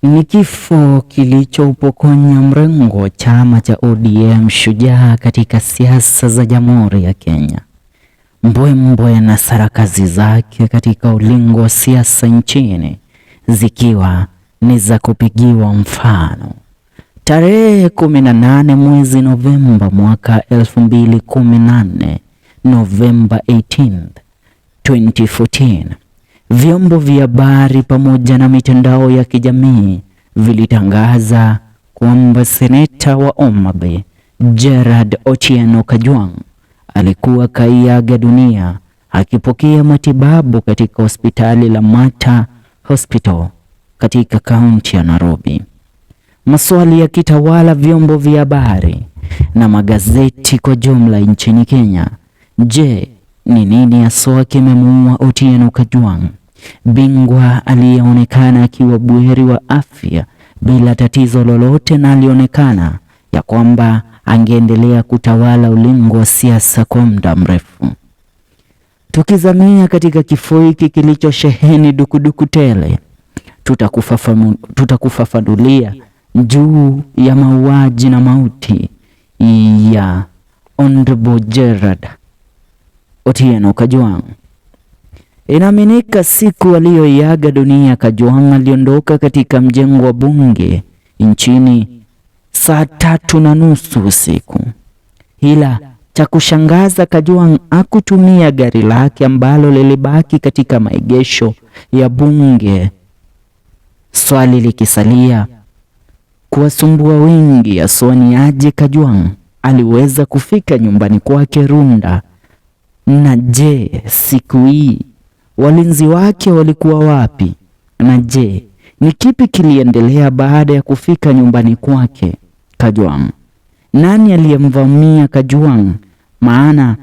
Ni kifo kilichoupokonya mrengo wa chama cha ODM shujaa katika siasa za Jamhuri ya Kenya. Mbwembwe na sarakazi zake katika ulingo wa siasa nchini zikiwa ni za kupigiwa mfano. Tarehe 18 mwezi Novemba mwaka 2014, November 18th, 2014, vyombo vya habari pamoja na mitandao ya kijamii vilitangaza kwamba seneta wa Homabay Gerald Otieno Kajwang alikuwa kaiaga dunia akipokea matibabu katika hospitali la Mater Hospital katika kaunti ya Nairobi. Maswali yakitawala vyombo vya habari na magazeti kwa jumla nchini Kenya. Je, ni nini haswa kimemuua Otieno Kajwang, bingwa aliyeonekana akiwa buheri wa afya bila tatizo lolote, na alionekana ya kwamba angeendelea kutawala ulingo wa siasa kwa muda mrefu? Tukizamia katika kifo hiki kilichosheheni dukuduku tele, tutakufafanulia juu ya mauaji na mauti ya Honorable Gerald Otieno Kajwang. Inaaminika siku aliyoiaga dunia Kajwang aliondoka katika mjengo wa bunge nchini saa 3:30 usiku. Ila cha kushangaza, Kajwang hakutumia gari lake ambalo lilibaki katika maegesho ya bunge, swali likisalia kuwasumbua wengi, asoni aje Kajwang aliweza kufika nyumbani kwake Runda. Na je, siku hii walinzi wake walikuwa wapi? Na je, ni kipi kiliendelea baada ya kufika nyumbani kwake Kajwang? Nani aliyemvamia Kajwang? Maana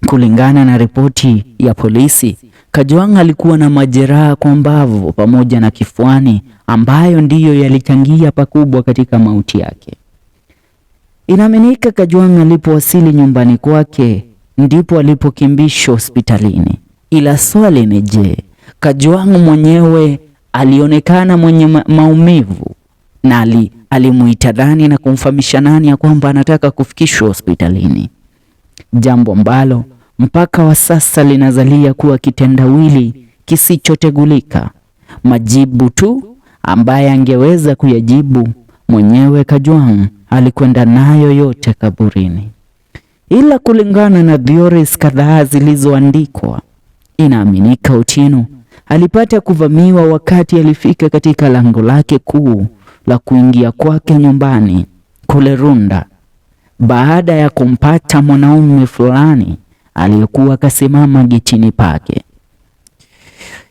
kulingana na ripoti ya polisi, Kajwang alikuwa na majeraha kwa mbavu pamoja na kifuani ambayo ndiyo yalichangia pakubwa katika mauti yake. Inaaminika Kajwang alipowasili nyumbani kwake ndipo alipokimbishwa hospitalini. Ila swali ni je, Kajwang mwenyewe alionekana mwenye maumivu na alimuita nani na kumfahamisha nani ya kwamba anataka kufikishwa hospitalini? Jambo ambalo mpaka wa sasa linazalia kuwa kitendawili kisichotegulika. Majibu tu ambaye angeweza kuyajibu mwenyewe Kajwang alikwenda nayo yote kaburini. Ila kulingana na theories kadhaa zilizoandikwa, inaaminika Otieno alipata kuvamiwa wakati alifika katika lango lake kuu la kuingia kwake nyumbani kule Runda, baada ya kumpata mwanaume fulani aliyekuwa kasimama getini pake.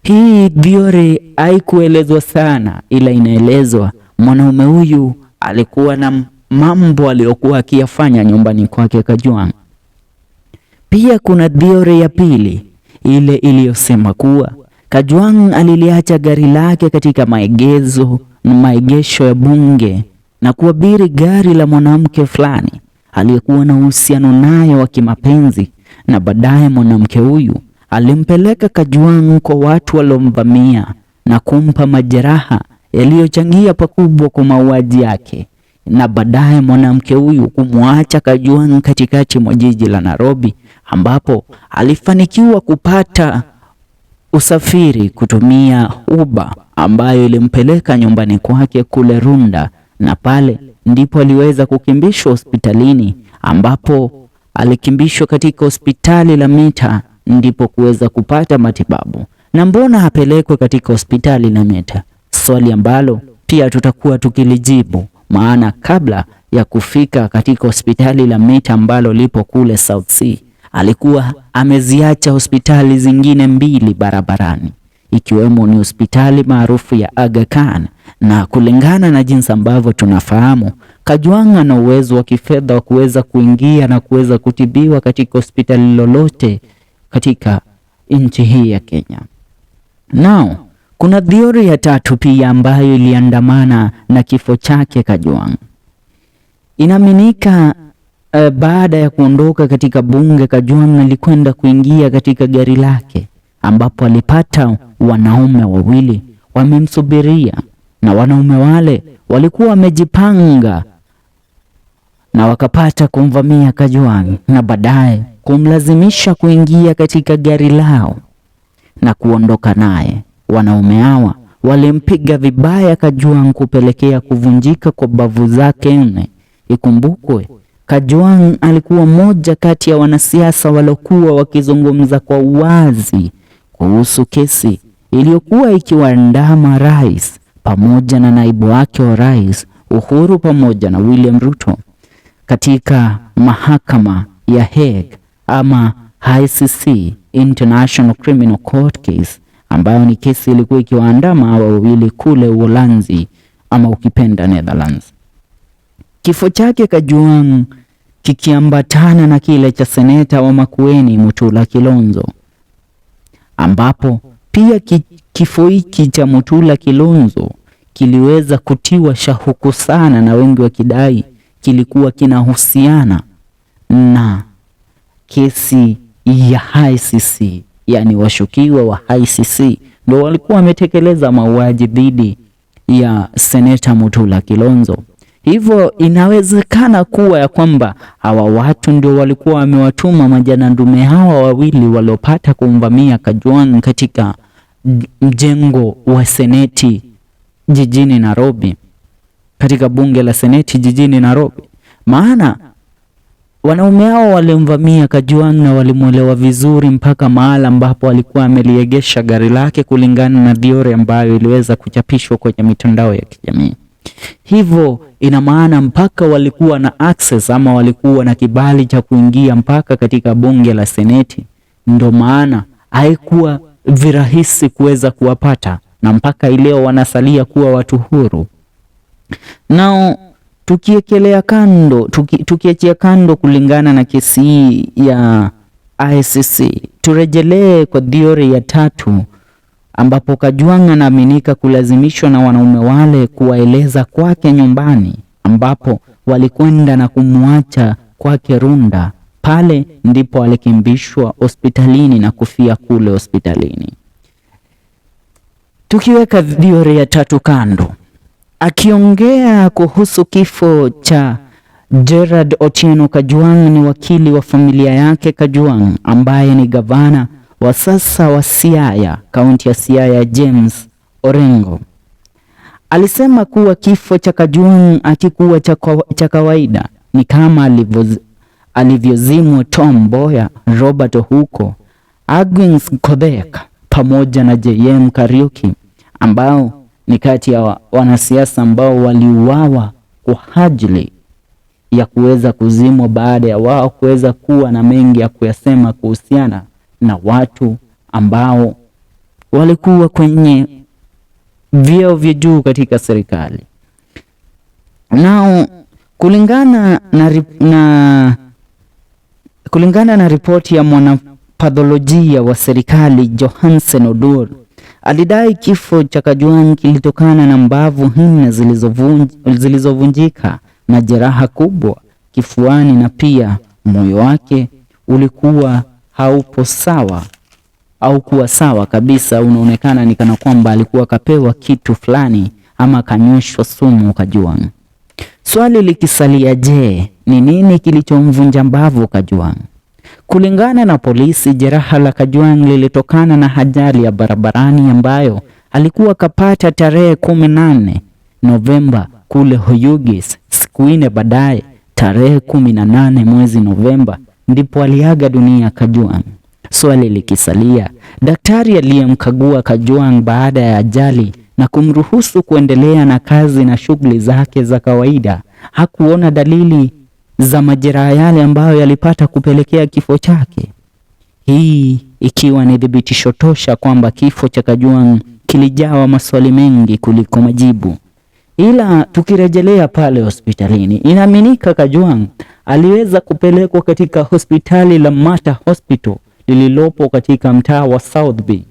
Hii theory haikuelezwa sana, ila inaelezwa mwanaume huyu alikuwa na mambo aliyokuwa akiyafanya nyumbani kwake Kajwang. Pia kuna theory ya pili, ile iliyosema kuwa Kajwang aliliacha gari lake katika maegesho ya bunge na kuabiri gari la mwanamke fulani aliyekuwa na uhusiano naye wa kimapenzi, na baadaye mwanamke huyu alimpeleka Kajwang kwa watu waliomvamia na kumpa majeraha yaliyochangia pakubwa kwa mauaji yake, na baadaye mwanamke huyu kumwacha Kajwang katikati mwa jiji la Nairobi, ambapo alifanikiwa kupata usafiri kutumia Uber ambayo ilimpeleka nyumbani kwake kule Runda, na pale ndipo aliweza kukimbishwa hospitalini, ambapo alikimbishwa katika hospitali la Mater ndipo kuweza kupata matibabu. Na mbona hapelekwe katika hospitali la Mater? Swali ambalo pia tutakuwa tukilijibu, maana kabla ya kufika katika hospitali la Mater ambalo lipo kule South Sea, alikuwa ameziacha hospitali zingine 2 barabarani, ikiwemo ni hospitali maarufu ya Aga Khan. Na kulingana na jinsi ambavyo tunafahamu, Kajwang ana uwezo wa kifedha wa kuweza kuingia na kuweza kutibiwa katika hospitali lolote katika nchi hii ya Kenya. Now, kuna theory ya tatu pia ambayo iliandamana na kifo chake Kajwang. Inaaminika baada ya kuondoka katika bunge, Kajwang alikwenda kuingia katika gari lake, ambapo alipata wanaume wawili wamemsubiria na wanaume wale walikuwa wamejipanga na wakapata kumvamia Kajwang na baadaye kumlazimisha kuingia katika gari lao na kuondoka naye. Wanaume hawa walimpiga vibaya Kajwang kupelekea kuvunjika kwa bavu zake nne. Ikumbukwe, Kajwang alikuwa mmoja kati ya wanasiasa waliokuwa wakizungumza kwa uwazi kuhusu kesi iliyokuwa ikiwaandama rais pamoja na naibu wake wa rais Uhuru pamoja na William Ruto katika mahakama ya Hague ama ICC, International Criminal Court Case, ambayo ni kesi ilikuwa ikiwaandama hawa wawili kule Uholanzi ama ukipenda Netherlands. Kifo chake Kajwang kikiambatana na kile cha seneta wa Makueni Mutula Kilonzo, ambapo pia kifo hiki cha Mutula Kilonzo kiliweza kutiwa shahuku sana na wengi wakidai kilikuwa kinahusiana na kesi ya ICC, yani washukiwa wa ICC ndio walikuwa wametekeleza mauaji dhidi ya seneta Mutula Kilonzo. Hivyo inawezekana kuwa ya kwamba hawa watu ndio walikuwa wamewatuma majanandume hawa wawili waliopata kumvamia Kajwang katika mjengo wa seneti jijini Nairobi, katika bunge la seneti jijini Nairobi. Maana wanaume hao walimvamia Kajwang na walimuelewa vizuri mpaka mahala ambapo alikuwa ameliegesha gari lake, kulingana na diori ambayo iliweza kuchapishwa kwenye mitandao ya kijamii. Hivyo ina maana mpaka walikuwa na access ama walikuwa na kibali cha kuingia mpaka katika bunge la seneti. Ndio maana haikuwa virahisi kuweza kuwapata, na mpaka ileo wanasalia kuwa watu huru. Nao tukiachia kando kulingana na kesi hii ya ICC, turejelee kwa diori ya tatu, ambapo Kajwang anaaminika kulazimishwa na wanaume wale kuwaeleza kwake nyumbani, ambapo walikwenda na kumwacha kwake Runda. Pale ndipo alikimbishwa hospitalini na kufia kule hospitalini. Tukiweka diori ya tatu kando, akiongea kuhusu kifo cha Gerald Otieno Kajwang, ni wakili wa familia yake Kajwang ambaye ni gavana wa sasa wa Siaya, kaunti ya Siaya, James Orengo. Alisema kuwa kifo cha Kajwang hakikuwa cha kawaida, ni kama alivyozimwa Tom Mboya, Robert Ohuko, Agnes Kodhek pamoja na JM Kariuki, ambao ni kati ya wanasiasa ambao waliuawa kwa ajili ya kuweza kuzimwa baada ya wao kuweza kuwa na mengi ya kuyasema kuhusiana na watu ambao walikuwa kwenye vyeo vya juu katika serikali. Nao kulingana na ripoti ya mwanapatholojia wa serikali Johansen Odur, alidai kifo cha Kajwang kilitokana na mbavu nne zilizovunjika na jeraha kubwa kifuani, na pia moyo wake ulikuwa haukuwa sawa kabisa. Unaonekana ni kana kwamba alikuwa kapewa kitu fulani ama kanyweshwa sumu Kajwang. Swali likisalia, je, ni nini kilichomvunja mbavu Kajwang? Kulingana na polisi, jeraha la Kajwang lilitokana na ajali ya barabarani ambayo alikuwa kapata tarehe 18 Novemba kule Huyugis. Siku nne baadaye, tarehe 18 mwezi Novemba, ndipo aliaga dunia Kajwang. Swali likisalia, daktari aliyemkagua Kajwang baada ya ajali na kumruhusu kuendelea na kazi na shughuli zake za kawaida hakuona dalili za majeraha yale ambayo yalipata kupelekea kifo chake. Hii ikiwa ni thibitisho tosha kwamba kifo cha Kajwang kilijawa maswali mengi kuliko majibu. Ila tukirejelea pale hospitalini, inaaminika Kajwang aliweza kupelekwa katika hospitali la Mata Hospital lililopo katika mtaa wa South Bay,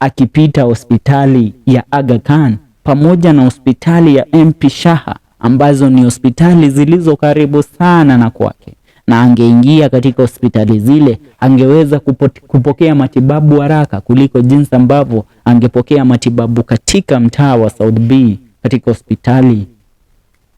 akipita hospitali ya Aga Khan pamoja na hospitali ya MP Shah, ambazo ni hospitali zilizo karibu sana na kwake, na angeingia katika hospitali zile angeweza kupokea matibabu haraka kuliko jinsi ambavyo angepokea matibabu katika mtaa wa South Bay katika hospitali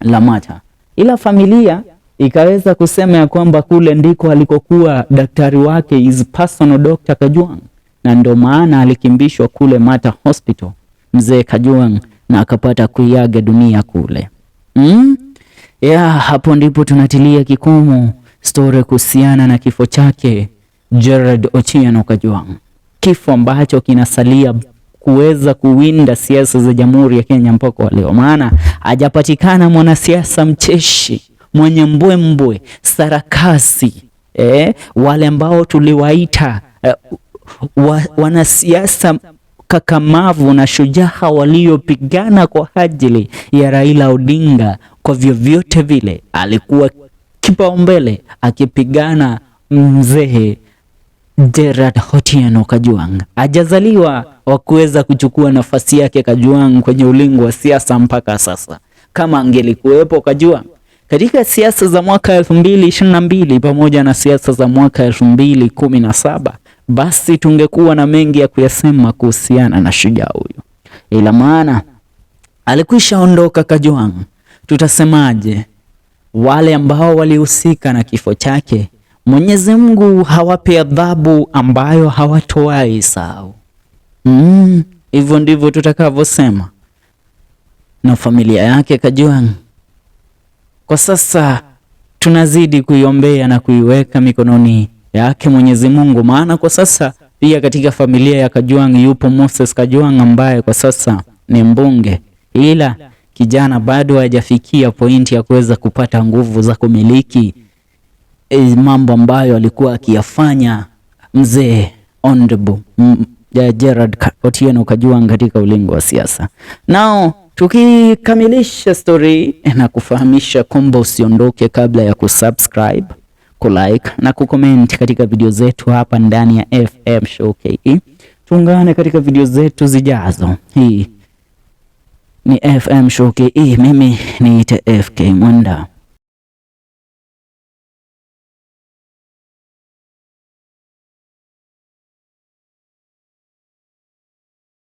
la Mata, ila familia ikaweza kusema ya kwamba kule ndiko alikokuwa daktari wake, his personal doctor Kajwang, na ndio maana alikimbishwa kule Mata Hospital mzee Kajwang na akapata kuiaga dunia kule. Hapo ndipo tunatilia kikomo story kuhusiana na kifo chake Gerald Otieno Kajwang, kifo ambacho kinasalia kuweza kuwinda siasa za Jamhuri ya Kenya mpaka leo, maana hajapatikana mwanasiasa mcheshi mwenye mbwembwe sarakasi, wale ambao tuliwaita wanasiasa kakamavu na shujaa waliopigana kwa ajili ya Raila Odinga. Kwa vyovyote vile alikuwa kipaumbele akipigana mzee Gerald Otieno Kajwang. Hajazaliwa wa kuweza kuchukua nafasi yake Kajwang kwenye ulingo wa siasa mpaka sasa. Kama angelikuwepo Kajwang katika siasa za mwaka 2022 pamoja na siasa za mwaka 2017, basi tungekuwa na mengi ya kuyasema kuhusiana na shujaa huyu, ila maana alikwisha ondoka Kajwang. Tutasemaje? Wale ambao walihusika na kifo chake, Mwenyezi Mungu hawape adhabu ambayo hawatowahi sahau. Hivyo ndivyo tutakavyosema. Na familia yake Kajwang, kwa sasa tunazidi kuiombea na kuiweka mikononi yake Mwenyezi Mungu, maana kwa sasa pia katika familia ya Kajwang yupo Moses Kajwang ambaye kwa sasa ni mbunge, ila kijana bado hajafikia pointi ya kuweza kupata nguvu za kumiliki mambo ambayo alikuwa akiyafanya mzee Honorable Gerald Otieno Kajwang katika ulingo wa siasa. Nao tukikamilisha story na kufahamisha kwamba usiondoke kabla ya kusubscribe, kulike na kucomment katika video zetu hapa ndani ya FM Show KE. Tuungane katika video zetu zijazo. Hii ni FM Show KE, mimi ni FK Mwenda.